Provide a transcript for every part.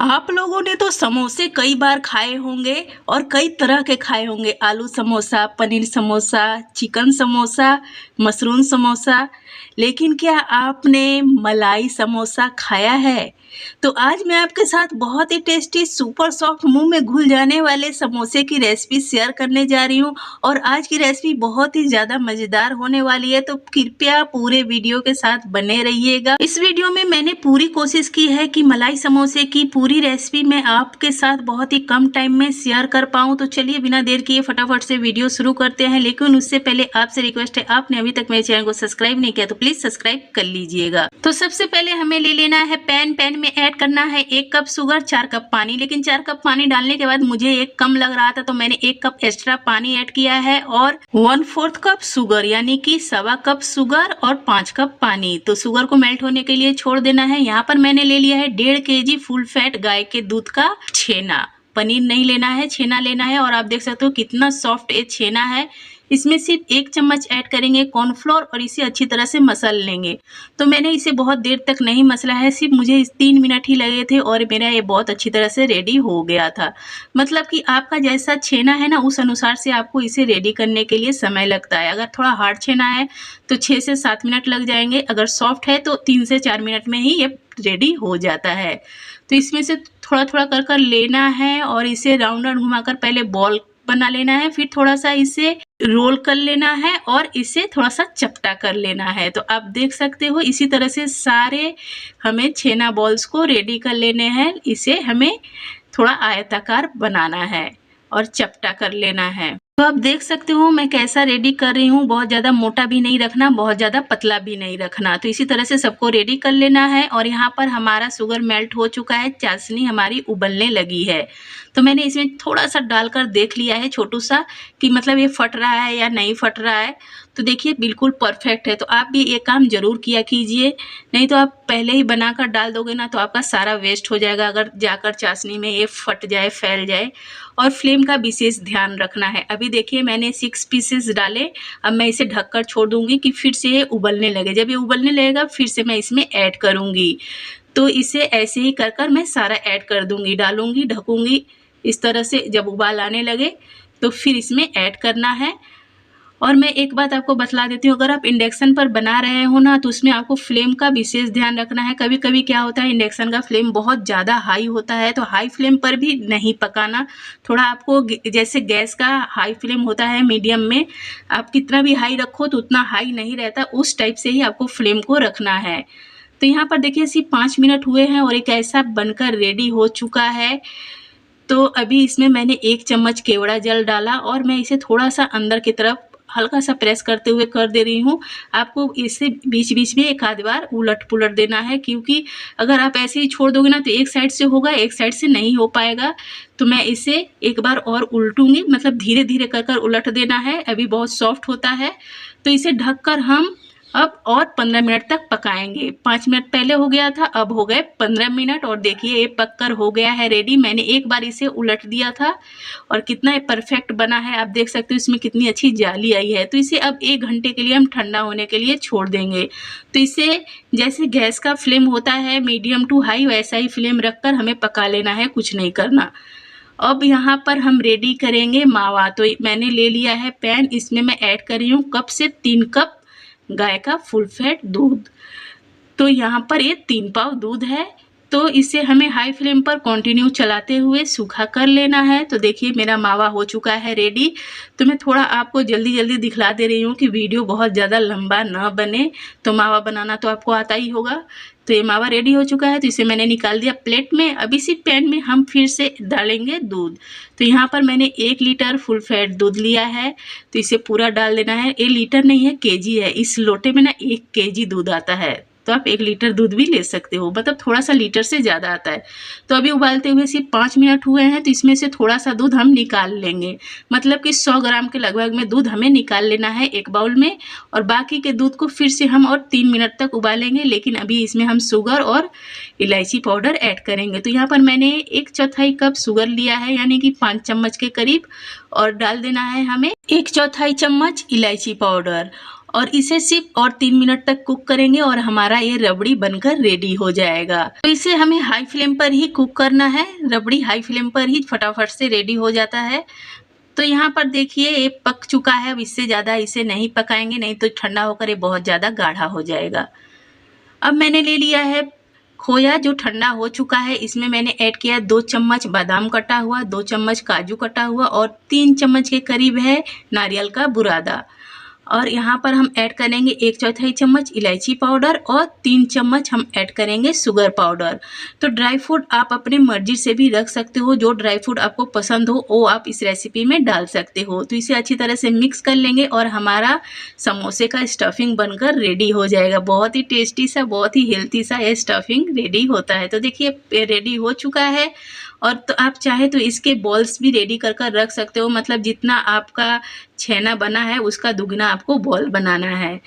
आप लोगों ने तो समोसे कई बार खाए होंगे और कई तरह के खाए होंगे। आलू समोसा, पनीर समोसा, चिकन समोसा, मशरूम समोसा, लेकिन क्या आपने मलाई समोसा खाया है? तो आज मैं आपके साथ बहुत ही टेस्टी, सुपर सॉफ्ट, मुंह में घुल जाने वाले समोसे की रेसिपी शेयर करने जा रही हूँ। और आज की रेसिपी बहुत ही ज़्यादा मज़ेदार होने वाली है, तो कृपया पूरे वीडियो के साथ बने रहिएगा। इस वीडियो में मैंने पूरी कोशिश की है कि मलाई समोसे की पूरी रेसिपी मैं आपके साथ बहुत ही कम टाइम में शेयर कर पाऊँ। तो चलिए बिना देर किए फटाफट से वीडियो शुरू करते हैं। लेकिन उससे पहले आपसे रिक्वेस्ट है, आपने अभी तक मेरे चैनल को सब्सक्राइब नहीं किया तो प्लीज़ सब्सक्राइब कर लीजिएगा। तो सबसे पहले हमें ले लेना है पैन में ऐड करना है 1 कप शुगर, 4 कप पानी। लेकिन 4 कप पानी डालने के बाद मुझे 1 कम लग रहा था, तो मैंने 1 कप एक्स्ट्रा पानी ऐड किया है और 1/4 कप शुगर, यानी कि 1.25 कप शुगर और 5 कप पानी। तो शुगर को मेल्ट होने के लिए छोड़ देना है। यहाँ पर मैंने ले लिया है 1.5 kg फुल फैट गाय के दूध का छेना। पनीर नहीं लेना है, छेना लेना है। और आप देख सकते हो कितना सॉफ्ट ये छेना है। इसमें सिर्फ 1 चम्मच ऐड करेंगे कॉर्नफ्लोर और इसे अच्छी तरह से मसल लेंगे। तो मैंने इसे बहुत देर तक नहीं मसला है, सिर्फ मुझे इस 3 मिनट ही लगे थे और मेरा ये बहुत अच्छी तरह से रेडी हो गया था। मतलब कि आपका जैसा छेना है ना, उस अनुसार से आपको इसे रेडी करने के लिए समय लगता है। अगर थोड़ा हार्ड छेना है तो 6 से 7 मिनट लग जाएंगे, अगर सॉफ्ट है तो 3 से 4 मिनट में ही ये रेडी हो जाता है। तो इसमें से थोड़ा थोड़ा कर कर लेना है और इसे राउंड राउंड घुमाकर पहले बॉल बना लेना है, फिर थोड़ा सा इसे रोल कर लेना है और इसे थोड़ा सा चपटा कर लेना है। तो आप देख सकते हो इसी तरह से सारे हमें छेना बॉल्स को रेडी कर लेने हैं। इसे हमें थोड़ा आयताकार बनाना है और चपटा कर लेना है। तो आप देख सकते हो मैं कैसा रेडी कर रही हूँ। बहुत ज़्यादा मोटा भी नहीं रखना, बहुत ज़्यादा पतला भी नहीं रखना। तो इसी तरह से सबको रेडी कर लेना है। और यहाँ पर हमारा शुगर मेल्ट हो चुका है, चाशनी हमारी उबलने लगी है। तो मैंने इसमें थोड़ा सा डालकर देख लिया है छोटू सा, कि मतलब ये फट रहा है या नहीं फट रहा है। तो देखिए बिल्कुल परफेक्ट है। तो आप भी ये काम ज़रूर किया कीजिए, नहीं तो आप पहले ही बनाकर डाल दोगे ना तो आपका सारा वेस्ट हो जाएगा, अगर जाकर चाशनी में ये फट जाए, फैल जाए। और फ्लेम का विशेष ध्यान रखना है। अभी देखिए मैंने 6 पीसेस डाले। अब मैं इसे ढककर छोड़ दूंगी कि फिर से ये उबलने लगे। जब ये उबलने लगेगा फिर से मैं इसमें ऐड करूंगी। तो इसे ऐसे ही कर कर मैं सारा ऐड कर दूंगी, डालूंगी, ढकूंगी। इस तरह से जब उबाल आने लगे तो फिर इसमें ऐड करना है। और मैं एक बात आपको बतला देती हूँ, अगर आप इंडक्शन पर बना रहे हो ना तो उसमें आपको फ्लेम का विशेष ध्यान रखना है। कभी कभी क्या होता है, इंडक्शन का फ्लेम बहुत ज़्यादा हाई होता है, तो हाई फ्लेम पर भी नहीं पकाना। थोड़ा आपको जैसे गैस का हाई फ्लेम होता है मीडियम में, आप कितना भी हाई रखो तो उतना हाई नहीं रहता, उस टाइप से ही आपको फ्लेम को रखना है। तो यहाँ पर देखिए सिर्फ 5 मिनट हुए हैं और एक ऐसा बनकर रेडी हो चुका है। तो अभी इसमें मैंने 1 चम्मच केवड़ा जल डाला और मैं इसे थोड़ा सा अंदर की तरफ हल्का सा प्रेस करते हुए कर दे रही हूँ। आपको इसे बीच बीच में एक आध बार उलट पुलट देना है, क्योंकि अगर आप ऐसे ही छोड़ दोगे ना तो एक साइड से होगा, एक साइड से नहीं हो पाएगा। तो मैं इसे एक बार और उल्टूंगी, मतलब धीरे धीरे कर कर उलट देना है। अभी बहुत सॉफ्ट होता है। तो इसे ढककर हम अब और 15 मिनट तक पकाएंगे। 5 मिनट पहले हो गया था, अब हो गए 15 मिनट। और देखिए ये पककर हो गया है रेडी। मैंने एक बार इसे उलट दिया था और कितना ये परफेक्ट बना है। आप देख सकते हो इसमें कितनी अच्छी जाली आई है। तो इसे अब 1 घंटे के लिए हम ठंडा होने के लिए छोड़ देंगे। तो इसे जैसे गैस का फ्लेम होता है मीडियम टू हाई, वैसा ही फ्लेम रखकर हमें पका लेना है, कुछ नहीं करना। अब यहाँ पर हम रेडी करेंगे मावा। तो मैंने ले लिया है पैन, इसमें मैं ऐड कर रही हूँ कप से 3 कप गाय का फुल फैट दूध। तो यहाँ पर ये 3 पाव दूध है। तो इसे हमें हाई फ्लेम पर कंटिन्यू चलाते हुए सूखा कर लेना है। तो देखिए मेरा मावा हो चुका है रेडी। तो मैं थोड़ा आपको जल्दी जल्दी दिखला दे रही हूँ कि वीडियो बहुत ज़्यादा लंबा ना बने। तो मावा बनाना तो आपको आता ही होगा। तो ये मावा रेडी हो चुका है, तो इसे मैंने निकाल दिया प्लेट में। अब इसी पैन में हम फिर से डालेंगे दूध। तो यहाँ पर मैंने 1 लीटर फुल फैट दूध लिया है, तो इसे पूरा डाल देना है। ये लीटर नहीं है, केजी है। इस लोटे में ना 1 केजी दूध आता है, तो आप 1 लीटर दूध भी ले सकते हो, मतलब थोड़ा सा लीटर से ज़्यादा आता है। तो अभी उबालते हुए सिर्फ 5 मिनट हुए हैं, तो इसमें से थोड़ा सा दूध हम निकाल लेंगे। मतलब कि 100 ग्राम के लगभग में दूध हमें निकाल लेना है एक बाउल में। और बाकी के दूध को फिर से हम और 3 मिनट तक उबालेंगे, लेकिन अभी इसमें हम शुगर और इलायची पाउडर ऐड करेंगे। तो यहाँ पर मैंने 1/4 कप शुगर लिया है, यानी कि 5 चम्मच के करीब, और डाल देना है हमें 1/4 चम्मच इलायची पाउडर। और इसे सिर्फ और 3 मिनट तक कुक करेंगे और हमारा ये रबड़ी बनकर रेडी हो जाएगा। तो इसे हमें हाई फ्लेम पर ही कुक करना है। रबड़ी हाई फ्लेम पर ही फटाफट से रेडी हो जाता है। तो यहाँ पर देखिए ये पक चुका है। अब इससे ज़्यादा इसे नहीं पकाएंगे, नहीं तो ठंडा होकर ये बहुत ज़्यादा गाढ़ा हो जाएगा। अब मैंने ले लिया है खोया जो ठंडा हो चुका है। इसमें मैंने ऐड किया 2 चम्मच बादाम कटा हुआ, 2 चम्मच काजू कटा हुआ और 3 चम्मच के करीब है नारियल का बुरादा। और यहाँ पर हम ऐड करेंगे 1/4 चम्मच इलायची पाउडर और 3 चम्मच हम ऐड करेंगे शुगर पाउडर। तो ड्राई फ्रूट आप अपनी मर्जी से भी रख सकते हो, जो ड्राई फ्रूट आपको पसंद हो वो आप इस रेसिपी में डाल सकते हो। तो इसे अच्छी तरह से मिक्स कर लेंगे और हमारा समोसे का स्टफिंग बनकर रेडी हो जाएगा। बहुत ही टेस्टी सा, बहुत ही हेल्थी सा ये स्टफिंग रेडी होता है। तो देखिए रेडी हो चुका है। और तो आप चाहे तो इसके बॉल्स भी रेडी कर कर रख सकते हो, मतलब जितना आपका छेना बना है उसका दुगना आपको बॉल बनाना है।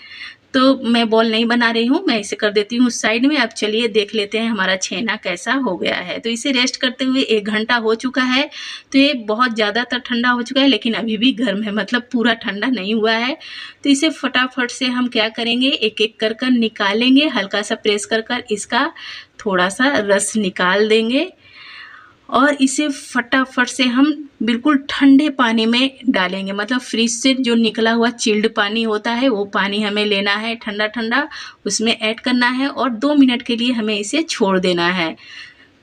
तो मैं बॉल नहीं बना रही हूँ, मैं इसे कर देती हूँ साइड में। अब चलिए देख लेते हैं हमारा छेना कैसा हो गया है। तो इसे रेस्ट करते हुए 1 घंटा हो चुका है। तो ये बहुत ज़्यादातर ठंडा हो चुका है, लेकिन अभी भी गर्म है, मतलब पूरा ठंडा नहीं हुआ है। तो इसे फटाफट से हम क्या करेंगे, एक एक कर कर निकालेंगे। हल्का सा प्रेस कर कर इसका थोड़ा सा रस निकाल देंगे और इसे फटाफट से हम बिल्कुल ठंडे पानी में डालेंगे। मतलब फ्रिज से जो निकला हुआ चिल्ड पानी होता है वो पानी हमें लेना है, ठंडा ठंडा उसमें ऐड करना है और 2 मिनट के लिए हमें इसे छोड़ देना है।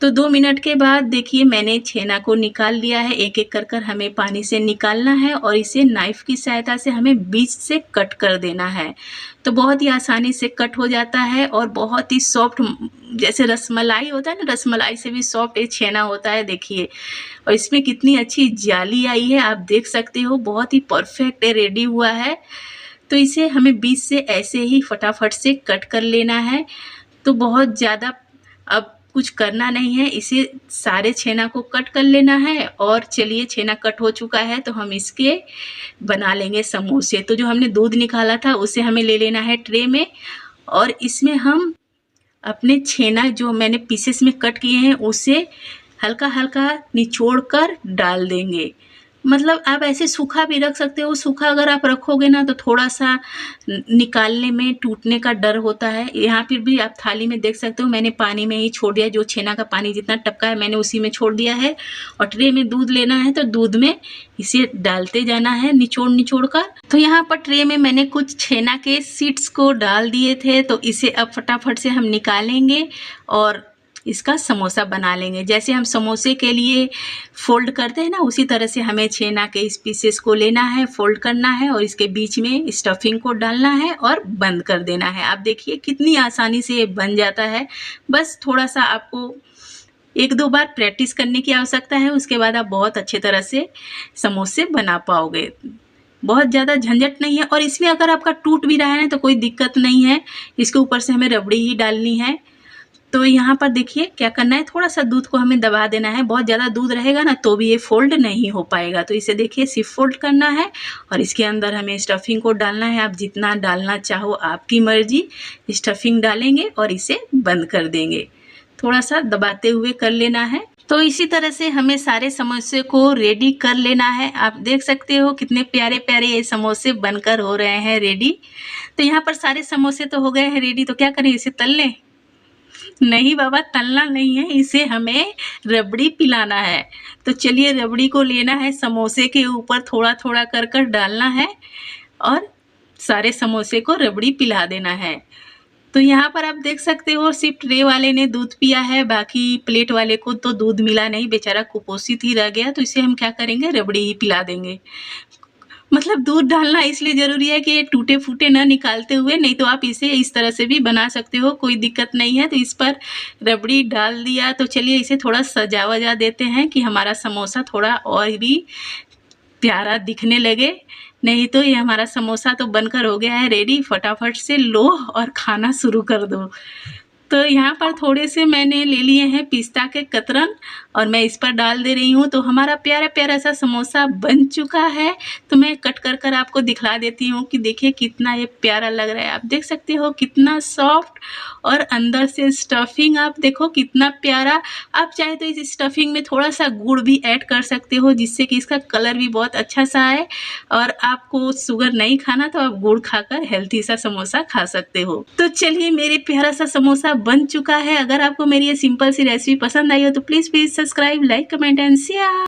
तो 2 मिनट के बाद देखिए मैंने छेना को निकाल लिया है। एक एक कर कर हमें पानी से निकालना है और इसे नाइफ़ की सहायता से हमें बीच से कट कर देना है। तो बहुत ही आसानी से कट हो जाता है और बहुत ही सॉफ्ट, जैसे रसमलाई होता है ना, रसमलाई से भी सॉफ्ट ये छेना होता है। देखिए और इसमें कितनी अच्छी जाली आई है, आप देख सकते हो। बहुत ही परफेक्ट ये रेडी हुआ है। तो इसे हमें बीच से ऐसे ही फटाफट से कट कर लेना है। तो बहुत ज़्यादा अब कुछ करना नहीं है, इसे सारे छेना को कट कर लेना है। और चलिए छेना कट हो चुका है तो हम इसके बना लेंगे समोसे। तो जो हमने दूध निकाला था उसे हमें ले लेना है ट्रे में और इसमें हम अपने छेना जो मैंने पीसेस में कट किए हैं उसे हल्का हल्का निचोड़ कर डाल देंगे। मतलब आप ऐसे सूखा भी रख सकते हो। सूखा अगर आप रखोगे ना तो थोड़ा सा निकालने में टूटने का डर होता है। यहाँ फिर भी आप थाली में देख सकते हो, मैंने पानी में ही छोड़ दिया। जो छेना का पानी जितना टपका है मैंने उसी में छोड़ दिया है। और ट्रे में दूध लेना है तो दूध में इसे डालते जाना है निचोड़ निचोड़ कर। तो यहाँ पर ट्रे में मैंने कुछ छेना के सीड्स को डाल दिए थे। तो इसे अब फटाफट से हम निकालेंगे और इसका समोसा बना लेंगे। जैसे हम समोसे के लिए फोल्ड करते हैं ना, उसी तरह से हमें छेना के इस पीसेस को लेना है, फोल्ड करना है और इसके बीच में स्टफिंग को डालना है और बंद कर देना है। आप देखिए कितनी आसानी से ये बन जाता है। बस थोड़ा सा आपको 1-2 बार प्रैक्टिस करने की आवश्यकता है, उसके बाद आप बहुत अच्छे तरह से समोसे बना पाओगे। बहुत ज़्यादा झंझट नहीं है। और इसमें अगर आपका टूट भी रहा है ना तो कोई दिक्कत नहीं है, इसके ऊपर से हमें रबड़ी ही डालनी है। तो यहाँ पर देखिए क्या करना है, थोड़ा सा दूध को हमें दबा देना है। बहुत ज़्यादा दूध रहेगा ना तो भी ये फोल्ड नहीं हो पाएगा। तो इसे देखिए सिर्फ फोल्ड करना है और इसके अंदर हमें स्टफिंग को डालना है। आप जितना डालना चाहो आपकी मर्जी, स्टफिंग डालेंगे और इसे बंद कर देंगे। थोड़ा सा दबाते हुए कर लेना है। तो इसी तरह से हमें सारे समोसे को रेडी कर लेना है। आप देख सकते हो कितने प्यारे प्यारे ये समोसे बनकर हो रहे हैं रेडी। तो यहाँ पर सारे समोसे तो हो गए हैं रेडी। तो क्या करें, इसे तल लें? नहीं बाबा, तलना नहीं है, इसे हमें रबड़ी पिलाना है। तो चलिए रबड़ी को लेना है, समोसे के ऊपर थोड़ा थोड़ा कर कर डालना है और सारे समोसे को रबड़ी पिला देना है। तो यहाँ पर आप देख सकते हो सिर्फ ट्रे वाले ने दूध पिया है, बाकी प्लेट वाले को तो दूध मिला नहीं, बेचारा कुपोषित ही रह गया। तो इसे हम क्या करेंगे, रबड़ी ही पिला देंगे। मतलब दूध डालना इसलिए ज़रूरी है कि ये टूटे फूटे ना निकालते हुए, नहीं तो आप इसे इस तरह से भी बना सकते हो, कोई दिक्कत नहीं है। तो इस पर रबड़ी डाल दिया। तो चलिए इसे थोड़ा सजा वजा देते हैं कि हमारा समोसा थोड़ा और भी प्यारा दिखने लगे। नहीं तो ये हमारा समोसा तो बनकर हो गया है रेडी। फटाफट से लो और खाना शुरू कर दो। तो यहाँ पर थोड़े से मैंने ले लिए हैं पिस्ता के कतरन और मैं इस पर डाल दे रही हूँ। तो हमारा प्यारा प्यारा सा समोसा बन चुका है। तो मैं कट कर कर आपको दिखला देती हूँ कि देखिए कितना ये प्यारा लग रहा है। आप देख सकते हो कितना सॉफ्ट और अंदर से स्टफिंग आप देखो कितना प्यारा। आप चाहे तो इस स्टफिंग में थोड़ा सा गुड़ भी ऐड कर सकते हो जिससे कि इसका कलर भी बहुत अच्छा सा आए। और आपको शुगर नहीं खाना तो आप गुड़ खाकर हेल्थी सा समोसा खा सकते हो। तो चलिए मेरे प्यारा सा समोसा बन चुका है। अगर आपको मेरी ये सिंपल सी रेसिपी पसंद आई हो तो please subscribe, like, comment and share.